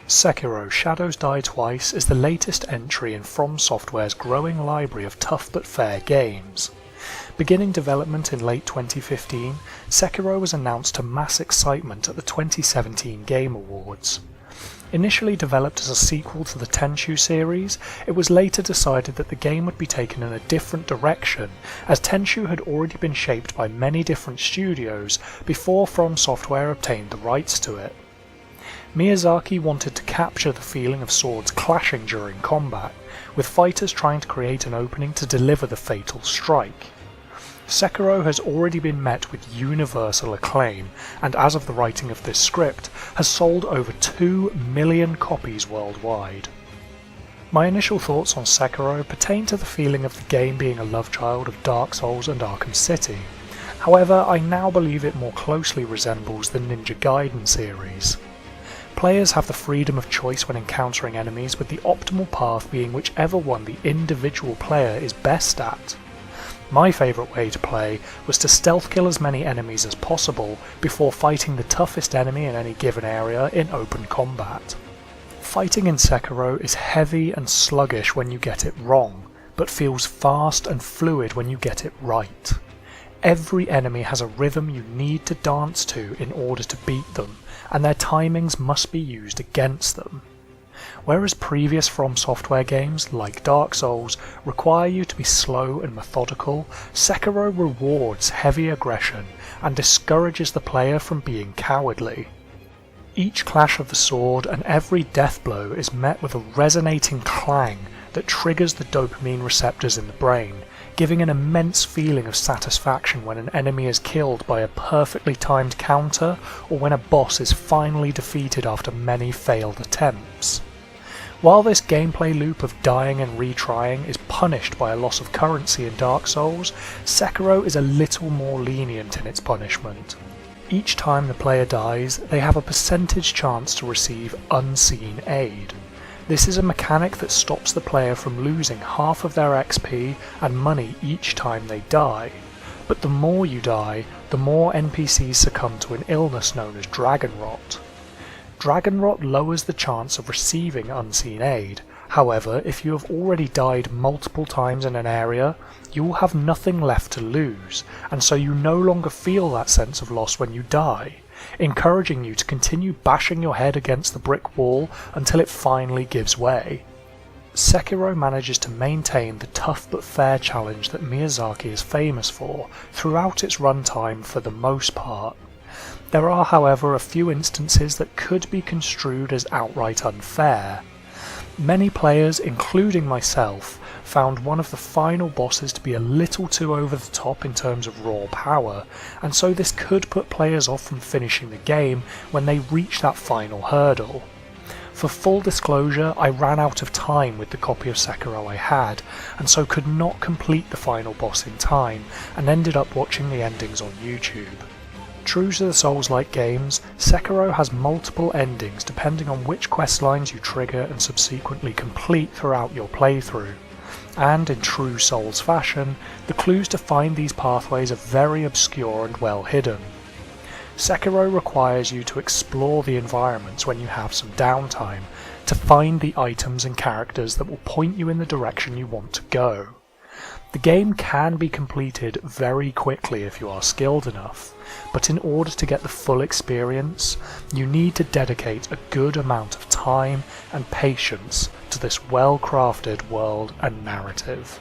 Sekiro: Shadows Die Twice is the latest entry in From Software's growing library of tough but fair games. Beginning development in late 2015, Sekiro was announced to mass excitement at the 2017 Game Awards. Initially developed as a sequel to the Tenchu series, it was later decided that the game would be taken in a different direction, as Tenchu had already been shaped by many different studios before From Software obtained the rights to it. Miyazaki wanted to capture the feeling of swords clashing during combat, with fighters trying to create an opening to deliver the fatal strike. Sekiro has already been met with universal acclaim, and as of the writing of this script, has sold over 2 million copies worldwide. My initial thoughts on Sekiro pertain to the feeling of the game being a love child of Dark Souls and Arkham City. However, I now believe it more closely resembles the Ninja Gaiden series. Players have the freedom of choice when encountering enemies, with the optimal path being whichever one the individual player is best at. My favourite way to play was to stealth kill as many enemies as possible before fighting the toughest enemy in any given area in open combat. Fighting in Sekiro is heavy and sluggish when you get it wrong, but feels fast and fluid when you get it right. Every enemy has a rhythm you need to dance to in order to beat them, and their timings must be used against them. Whereas previous From Software games, like Dark Souls, require you to be slow and methodical, Sekiro rewards heavy aggression and discourages the player from being cowardly. Each clash of the sword and every death blow is met with a resonating clang that triggers the dopamine receptors in the brain, giving an immense feeling of satisfaction when an enemy is killed by a perfectly timed counter or when a boss is finally defeated after many failed attempts. While this gameplay loop of dying and retrying is punished by a loss of currency in Dark Souls, Sekiro is a little more lenient in its punishment. Each time the player dies, they have a percentage chance to receive unseen aid. This is a mechanic that stops the player from losing half of their XP and money each time they die. But the more you die, the more NPCs succumb to an illness known as Dragon Rot. Dragon Rot lowers the chance of receiving unseen aid. However, if you have already died multiple times in an area, you will have nothing left to lose, and so you no longer feel that sense of loss when you die, encouraging you to continue bashing your head against the brick wall until it finally gives way. Sekiro manages to maintain the tough but fair challenge that Miyazaki is famous for throughout its runtime for the most part. There are, however, a few instances that could be construed as outright unfair. Many players, including myself, found one of the final bosses to be a little too over the top in terms of raw power, and so this could put players off from finishing the game when they reach that final hurdle. For full disclosure, I ran out of time with the copy of Sekiro I had, and so could not complete the final boss in time, and ended up watching the endings on YouTube. True to the Souls-like games, Sekiro has multiple endings depending on which questlines you trigger and subsequently complete throughout your playthrough. And in true Souls fashion, the clues to find these pathways are very obscure and well hidden. Sekiro requires you to explore the environments when you have some downtime, to find the items and characters that will point you in the direction you want to go. The game can be completed very quickly if you are skilled enough, but in order to get the full experience, you need to dedicate a good amount of time and patience to this well-crafted world and narrative.